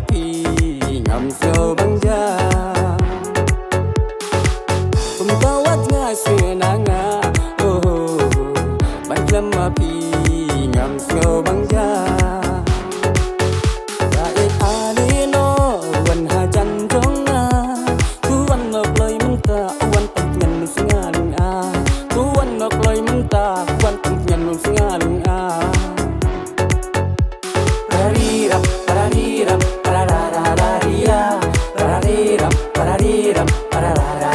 api ngam sio bangja kumtawat nga sinanga oh banglam api ngam sio bangja Dait alino wan hajan jonga tuan ngokloi menta wan pagyan singalung a tuan ngokloi menta wan pagyan singalung a Parariram, parariram, parararararia. Parariram, parariram, pararara.